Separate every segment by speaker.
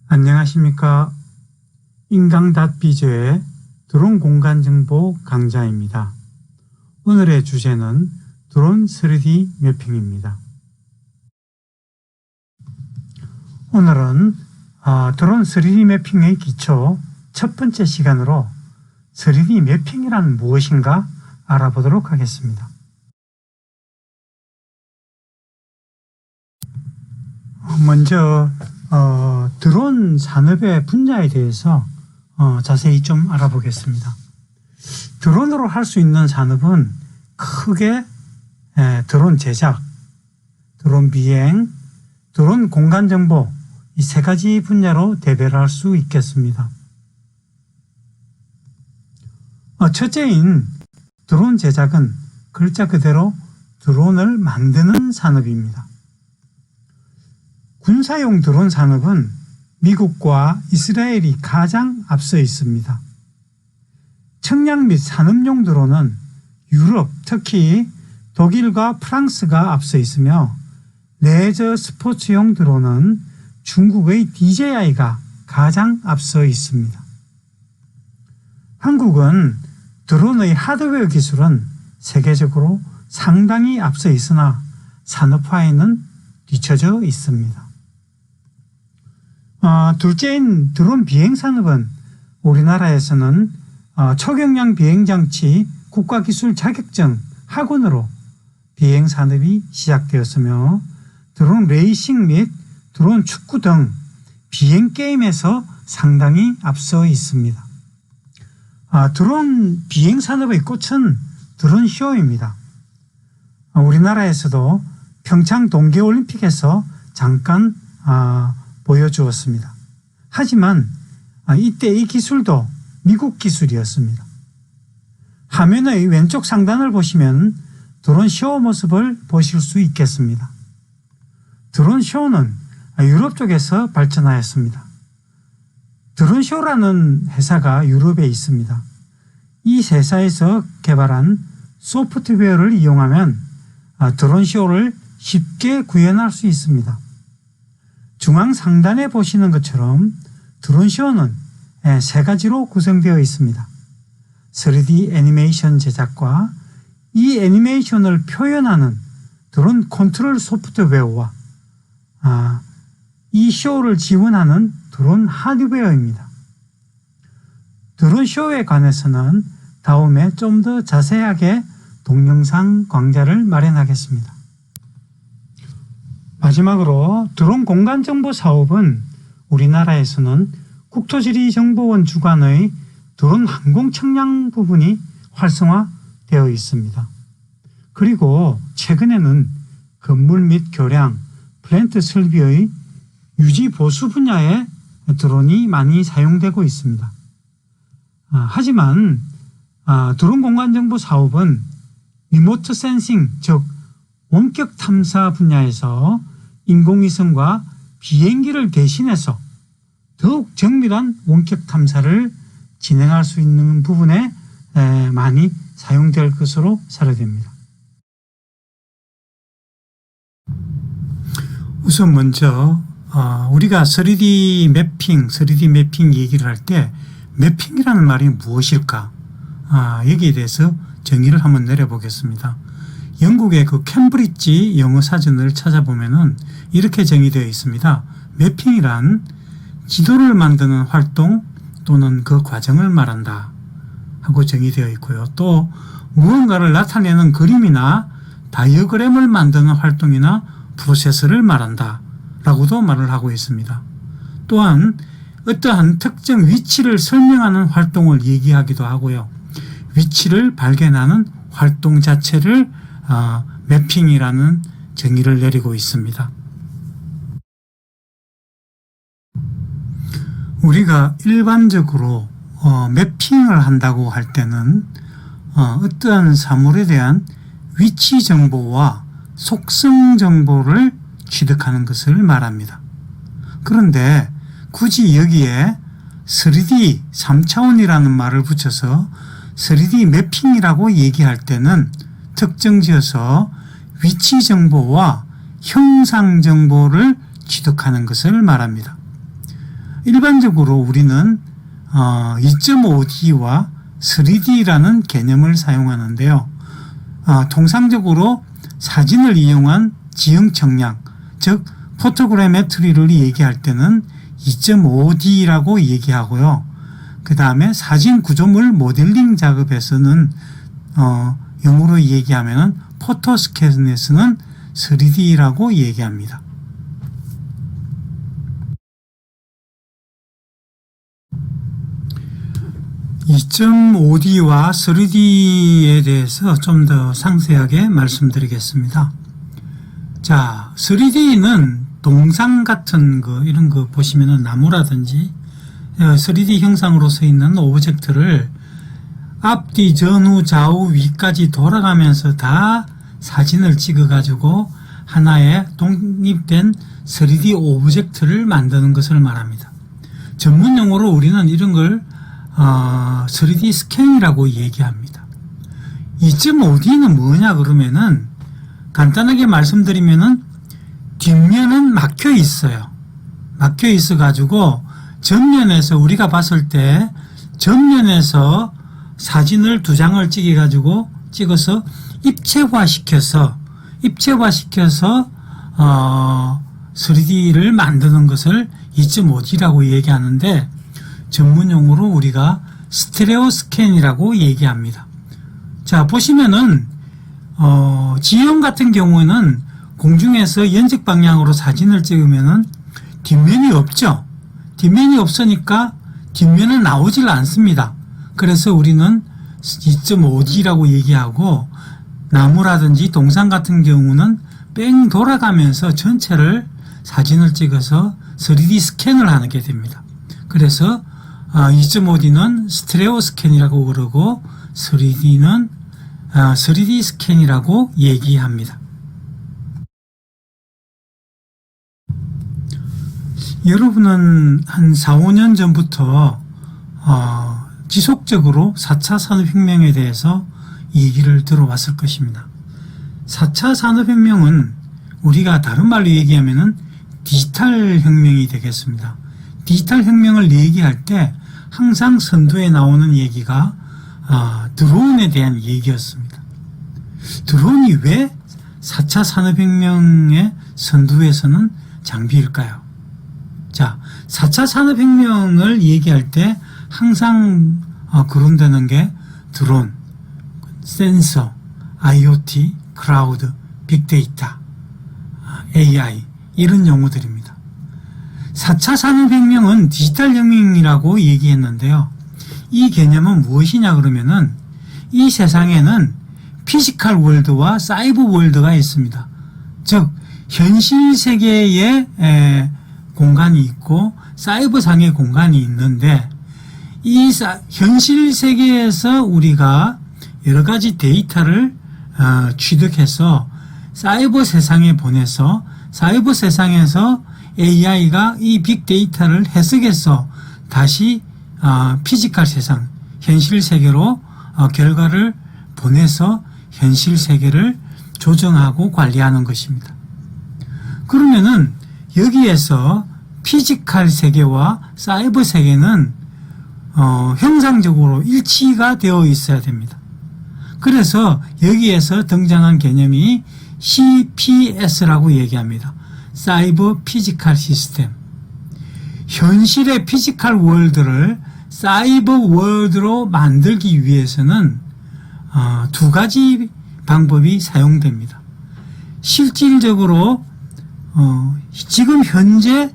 Speaker 1: 안녕하십니까. 인강.비즈의 드론 공간정보 강좌입니다. 오늘의 주제는 드론 3D 매핑입니다. 오늘은 드론 3D 매핑의 기초 첫 번째 시간으로 3D 매핑이란 무엇인가 알아보도록 하겠습니다. 먼저 드론 산업의 분야에 대해서 자세히 좀 알아보겠습니다. 드론으로 할 수 있는 산업은 크게 드론 제작, 드론 비행, 드론 공간정보 이 세 가지 분야로 대별할 수 있겠습니다. 첫째인 드론 제작은 글자 그대로 드론을 만드는 산업입니다. 군사용 드론 산업은 미국과 이스라엘이 가장 앞서 있습니다. 청량 및 산업용 드론은 유럽, 특히 독일과 프랑스가 앞서 있으며 레저 스포츠용 드론은 중국의 DJI가 가장 앞서 있습니다. 한국은 드론의 하드웨어 기술은 세계적으로 상당히 앞서 있으나 산업화에는 뒤처져 있습니다. 둘째인 드론 비행 산업은 우리나라에서는 초경량 비행장치 국가기술 자격증 학원으로 비행 산업이 시작되었으며 드론 레이싱 및 드론 축구 등 비행 게임에서 상당히 앞서 있습니다. 드론 비행 산업의 꽃은 드론 쇼입니다. 우리나라에서도 평창 동계올림픽에서 잠깐 보여주었습니다. 하지만 이때 이 기술도 미국 기술이었습니다. 화면의 왼쪽 상단을 보시면 드론 쇼 모습을 보실 수 있겠습니다. 드론 쇼는 유럽 쪽에서 발전하였습니다. 드론 쇼라는 회사가 유럽에 있습니다. 이 회사에서 개발한 소프트웨어를 이용하면 드론 쇼를 쉽게 구현할 수 있습니다. 중앙 상단에 보시는 것처럼 드론 쇼는 세 가지로 구성되어 있습니다. 3D 애니메이션 제작과 이 애니메이션을 표현하는 드론 컨트롤 소프트웨어와 이 쇼를 지원하는 드론 하드웨어입니다. 드론 쇼에 관해서는 다음에 좀 더 자세하게 동영상 강좌를 마련하겠습니다. 마지막으로 드론 공간정보 사업은 우리나라에서는 국토지리정보원 주관의 드론 항공 측량 부분이 활성화되어 있습니다. 그리고 최근에는 건물 및 교량, 플랜트 설비의 유지 보수 분야에 드론이 많이 사용되고 있습니다. 하지만 드론 공간정보 사업은 리모트 센싱, 즉 원격 탐사 분야에서 인공위성과 비행기를 대신해서 더욱 정밀한 원격 탐사를 진행할 수 있는 부분에 많이 사용될 것으로 사료됩니다. 우선 먼저 우리가 3D 매핑 얘기를 할 때 매핑이라는 말이 무엇일까? 여기에 대해서 정의를 한번 내려보겠습니다. 영국의 그 캠브리지 영어 사전을 찾아보면은 이렇게 정의되어 있습니다. 매핑이란 지도를 만드는 활동 또는 그 과정을 말한다 하고 정의되어 있고요. 또 무언가를 나타내는 그림이나 다이어그램을 만드는 활동이나 프로세스를 말한다 라고도 말을 하고 있습니다. 또한 어떠한 특정 위치를 설명하는 활동을 얘기하기도 하고요. 위치를 발견하는 활동 자체를 매핑이라는 정의를 내리고 있습니다. 우리가 일반적으로 매핑을 한다고 할 때는 어떠한 사물에 대한 위치 정보와 속성 정보를 취득하는 것을 말합니다. 그런데 굳이 여기에 3D, 3차원이라는 말을 붙여서 3D 매핑이라고 얘기할 때는 특정 지어서 위치 정보와 형상 정보를 취득하는 것을 말합니다. 일반적으로 우리는 2.5D와 3D라는 개념을 사용하는데요. 통상적으로 사진을 이용한 지형 청량, 즉 포토그래메트리를 얘기할 때는 2.5D라고 얘기하고요. 그 다음에 사진 구조물 모델링 작업에서는 영어로 얘기하면 포토스캔에서는 3D라고 얘기합니다. (2.5D와) (3D에) 대해서 좀 더 상세하게 말씀드리겠습니다. 자, 3D는 동상 같은 거, 이런 거 보시면은 나무라든지 3D 형상으로 서 있는 오브젝트를 앞뒤 전후 좌우 위까지 돌아가면서 다 사진을 찍어 가지고 하나의 독립된 3D 오브젝트를 만드는 것을 말합니다. 전문 용어로 우리는 이런 걸 3D 스캔이라고 얘기합니다. 2.5D는 뭐냐 그러면은 간단하게 말씀드리면은 뒷면은 막혀 있어요. 막혀 있어 가지고 전면에서 우리가 봤을 때 전면에서 사진을 2장을 찍어서 입체화시켜서 3D를 만드는 것을 2.5D라고 얘기하는데 전문용어로 우리가 스테레오 스캔이라고 얘기합니다. 자, 보시면은 지형 같은 경우는 공중에서 연적 방향으로 사진을 찍으면은 뒷면이 없죠. 뒷면이 없으니까 뒷면은 나오질 않습니다. 그래서 우리는 2.5D라고 얘기하고, 나무라든지 동상 같은 경우는 뺑 돌아가면서 전체를 사진을 찍어서 3D 스캔을 하게 됩니다. 그래서 2.5D는 스테레오 스캔이라고 그러고 3D는 3D 스캔이라고 얘기합니다. 여러분은 한 4, 5년 전부터 지속적으로 4차 산업혁명에 대해서 얘기를 들어왔을 것입니다. 4차 산업혁명은 우리가 다른 말로 얘기하면은 디지털 혁명이 되겠습니다. 디지털 혁명을 얘기할 때 항상 선두에 나오는 얘기가 드론에 대한 얘기였습니다. 드론이 왜 4차 산업혁명의 선두에서는 장비일까요? 자, 4차 산업혁명을 얘기할 때 항상 거론되는 게 드론, 센서, IoT, 클라우드, 빅데이터, AI 이런 용어들입니다. 4차 산업혁명은 디지털 혁명이라고 얘기했는데요. 이 개념은 무엇이냐 그러면은 이 세상에는 피지컬 월드와 사이버 월드가 있습니다. 즉 현실 세계의 공간이 있고 사이버상의 공간이 있는데, 이 현실 세계에서 우리가 여러 가지 데이터를 취득해서 사이버 세상에 보내서 사이버 세상에서 AI가 이 빅데이터를 해석해서 다시 피지컬 세상, 현실 세계로 결과를 보내서 현실 세계를 조정하고 관리하는 것입니다. 그러면은 여기에서 피지컬 세계와 사이버 세계는 형상적으로 일치가 되어 있어야 됩니다. 그래서 여기에서 등장한 개념이 CPS라고 얘기합니다. 사이버 피지컬 시스템. 현실의 피지컬 월드를 사이버 월드로 만들기 위해서는 두 가지 방법이 사용됩니다. 실질적으로 지금 현재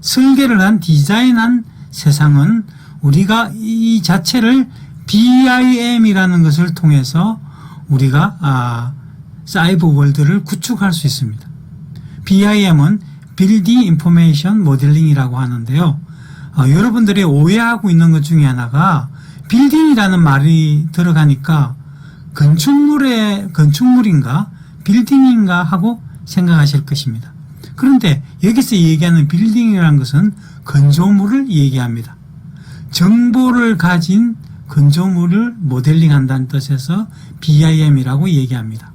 Speaker 1: 설계를 한 디자인한 세상은 우리가 이 자체를 BIM이라는 것을 통해서 우리가 사이버 월드를 구축할 수 있습니다. BIM은 Building Information Modeling이라고 하는데요. 여러분들이 오해하고 있는 것 중에 하나가 빌딩이라는 말이 들어가니까 건축물인가 빌딩인가 하고 생각하실 것입니다. 그런데 여기서 얘기하는 빌딩이라는 것은 건조물을 얘기합니다. 정보를 가진 건조물을 모델링한다는 뜻에서 BIM이라고 얘기합니다.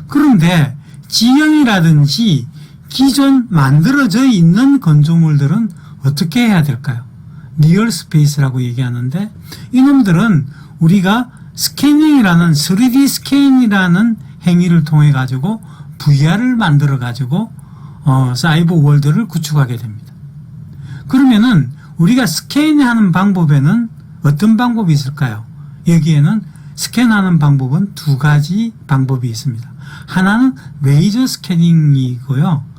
Speaker 1: 그런데 지형이라든지 기존 만들어져 있는 건조물들은 어떻게 해야 될까요? 리얼 스페이스라고 얘기하는데, 이놈들은 우리가 스캐닝이라는 3D 스캔이라는 행위를 통해 가지고 VR을 만들어 가지고 사이버 월드를 구축하게 됩니다. 그러면은 우리가 스캔하는 방법에는 어떤 방법이 있을까요? 여기에는 스캔하는 방법은 두 가지 방법이 있습니다. 하나는 레이저 스캐닝이고요.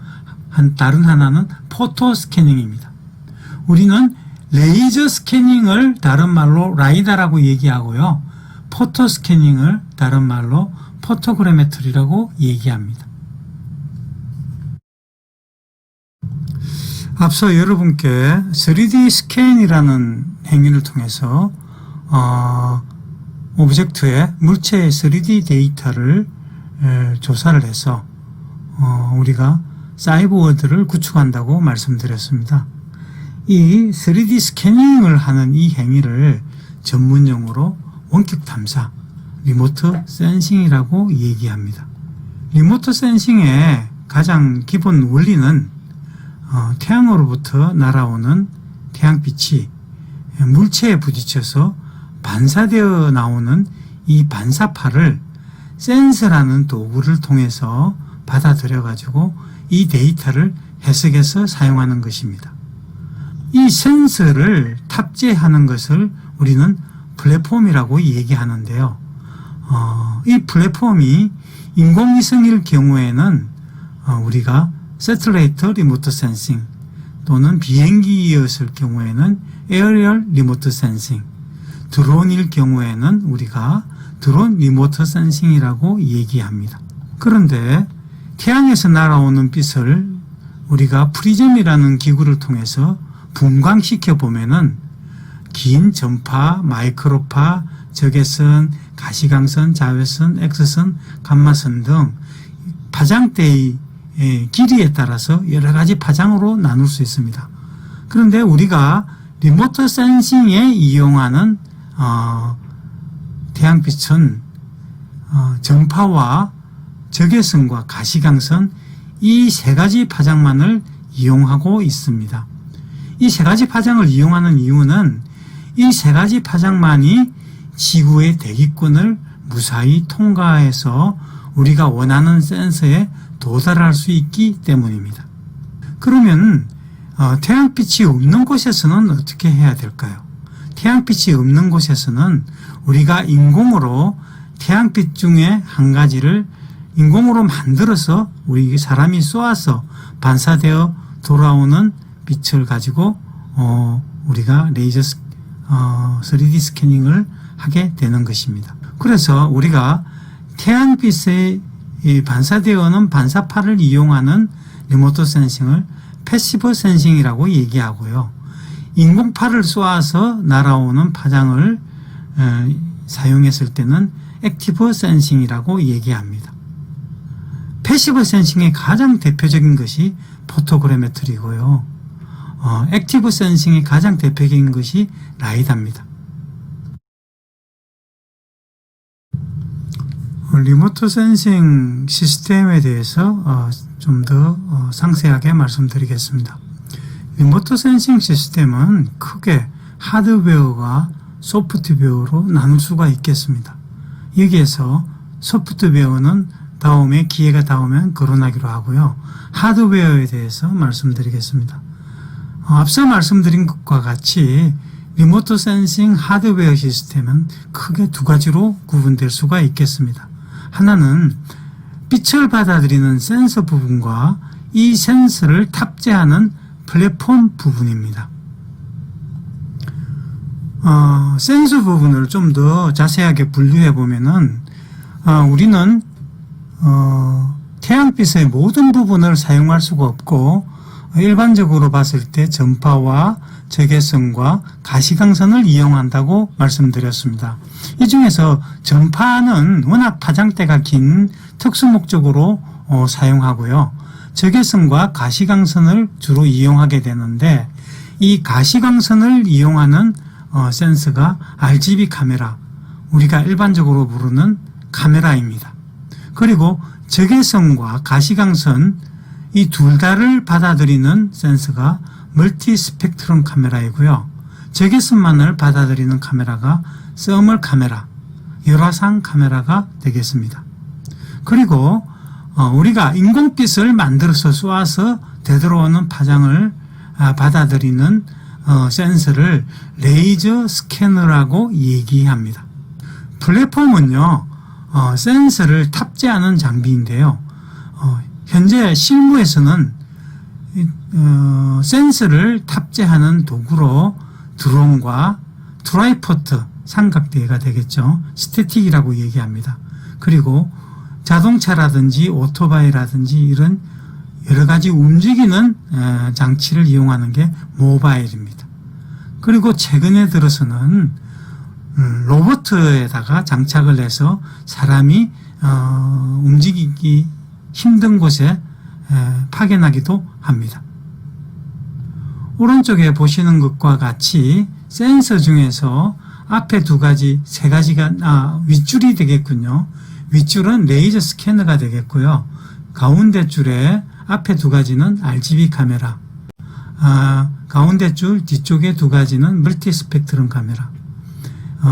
Speaker 1: 다른 하나는 포토 스캐닝입니다. 우리는 레이저 스캐닝을 다른 말로 라이다라고 얘기하고요. 포토 스캐닝을 다른 말로 포토그래메트리라고 얘기합니다. 앞서 여러분께 3D 스캔이라는 행위를 통해서 오브젝트의 물체의 3D 데이터를 조사를 해서 우리가 사이버 월드를 구축한다고 말씀드렸습니다. 이 3D 스캐닝을 하는 이 행위를 전문용어로 원격 탐사, 리모트 센싱이라고 얘기합니다. 리모트 센싱의 가장 기본 원리는 태양으로부터 날아오는 태양빛이 물체에 부딪혀서 반사되어 나오는 이 반사파를 센서라는 도구를 통해서 받아들여 가지고 이 데이터를 해석해서 사용하는 것입니다. 이 센서를 탑재하는 것을 우리는 플랫폼이라고 얘기하는데요. 이 플랫폼이 인공위성일 경우에는 우리가 세틀레이트 리모트 센싱 또는 비행기였을 경우에는 에어리얼 리모트 센싱, 드론일 경우에는 우리가 드론 리모트 센싱이라고 얘기합니다. 그런데 태양에서 날아오는 빛을 우리가 프리즘이라는 기구를 통해서 분광시켜 보면은 긴 전파, 마이크로파, 적외선, 가시광선, 자외선, 엑스선, 감마선 등 파장대의 길이에 따라서 여러 가지 파장으로 나눌 수 있습니다. 그런데 우리가 리모트 센싱에 이용하는 태양빛은 전파와 적외선과 가시광선 이 세 가지 파장만을 이용하고 있습니다. 이 세 가지 파장을 이용하는 이유는 이 세 가지 파장만이 지구의 대기권을 무사히 통과해서 우리가 원하는 센서에 도달할 수 있기 때문입니다. 그러면 태양빛이 없는 곳에서는 어떻게 해야 될까요? 태양빛이 없는 곳에서는 우리가 인공으로 태양빛 중에 한 가지를 인공으로 만들어서 우리 사람이 쏘아서 반사되어 돌아오는 빛을 가지고 우리가 레이저 3D 스캐닝을 하게 되는 것입니다. 그래서 우리가 태양빛에 반사되어 오는 반사파를 이용하는 리모트 센싱을 패시브 센싱이라고 얘기하고요. 인공파를 쏘아서 날아오는 파장을 사용했을 때는 액티브 센싱이라고 얘기합니다. 패시브 센싱의 가장 대표적인 것이 포토그래메트리고요. 액티브 센싱의 가장 대표적인 것이 라이다입니다. 리모트 센싱 시스템에 대해서 좀 더 상세하게 말씀드리겠습니다. 리모트 센싱 시스템은 크게 하드웨어와 소프트웨어로 나눌 수가 있겠습니다. 여기에서 소프트웨어는 다음에 기회가 닿으면 거론하기로 하고요. 하드웨어에 대해서 말씀드리겠습니다. 앞서 말씀드린 것과 같이 리모트 센싱 하드웨어 시스템은 크게 두 가지로 구분될 수가 있겠습니다. 하나는 빛을 받아들이는 센서 부분과 이 센서를 탑재하는 플랫폼 부분입니다. 센서 부분을 좀 더 자세하게 분류해 보면은 우리는 태양빛의 모든 부분을 사용할 수가 없고 일반적으로 봤을 때 전파와 적외선과 가시광선을 이용한다고 말씀드렸습니다. 이 중에서 전파는 워낙 파장대가 긴 특수 목적으로 사용하고요. 적외선과 가시광선을 주로 이용하게 되는데 이 가시광선을 이용하는 센서가 RGB 카메라, 우리가 일반적으로 부르는 카메라입니다. 그리고 적외선과 가시광선 이 둘 다를 받아들이는 센서가 멀티 스펙트럼 카메라이고요. 적외선만을 받아들이는 카메라가 서멀 카메라, 열화상 카메라가 되겠습니다. 그리고 우리가 인공빛을 만들어서 쏘아서 되돌아오는 파장을 받아들이는 센서를 레이저 스캐너라고 얘기합니다. 플랫폼은요, 센서를 탑재하는 장비인데요. 현재 실무에서는 센서를 탑재하는 도구로 드론과 트라이포드, 삼각대가 되겠죠. 스태틱이라고 얘기합니다. 그리고 자동차라든지 오토바이라든지 이런 여러 가지 움직이는 장치를 이용하는 게 모바일입니다. 그리고 최근에 들어서는 로봇에다가 장착을 해서 사람이 움직이기 힘든 곳에 파견하기도 합니다. 오른쪽에 보시는 것과 같이 센서 중에서 앞에 두 가지, 세 가지가 윗줄이 되겠군요. 윗줄은 레이저 스캐너가 되겠고요. 가운데 줄에 앞에 두 가지는 RGB 카메라, 가운데 줄 뒤쪽에 두 가지는 멀티 스펙트럼 카메라,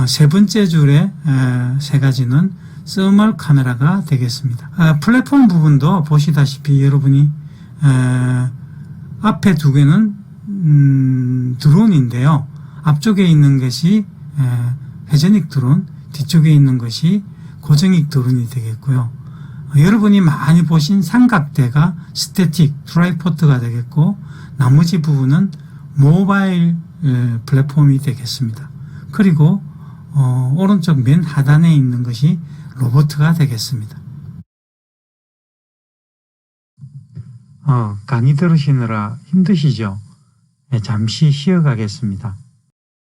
Speaker 1: 세 번째 줄에 세 가지는 서멀 카메라가 되겠습니다. 플랫폼 부분도 보시다시피 여러분이 앞에 두 개는 드론인데요. 앞쪽에 있는 것이 회전익 드론, 뒤쪽에 있는 것이 고정익 드론이 되겠고요. 여러분이 많이 보신 삼각대가 스태틱, 트라이포드가 되겠고 나머지 부분은 모바일 플랫폼이 되겠습니다. 그리고 오른쪽 맨 하단에 있는 것이 로봇가 되겠습니다. 강의 들으시느라 힘드시죠? 네, 잠시 쉬어가겠습니다.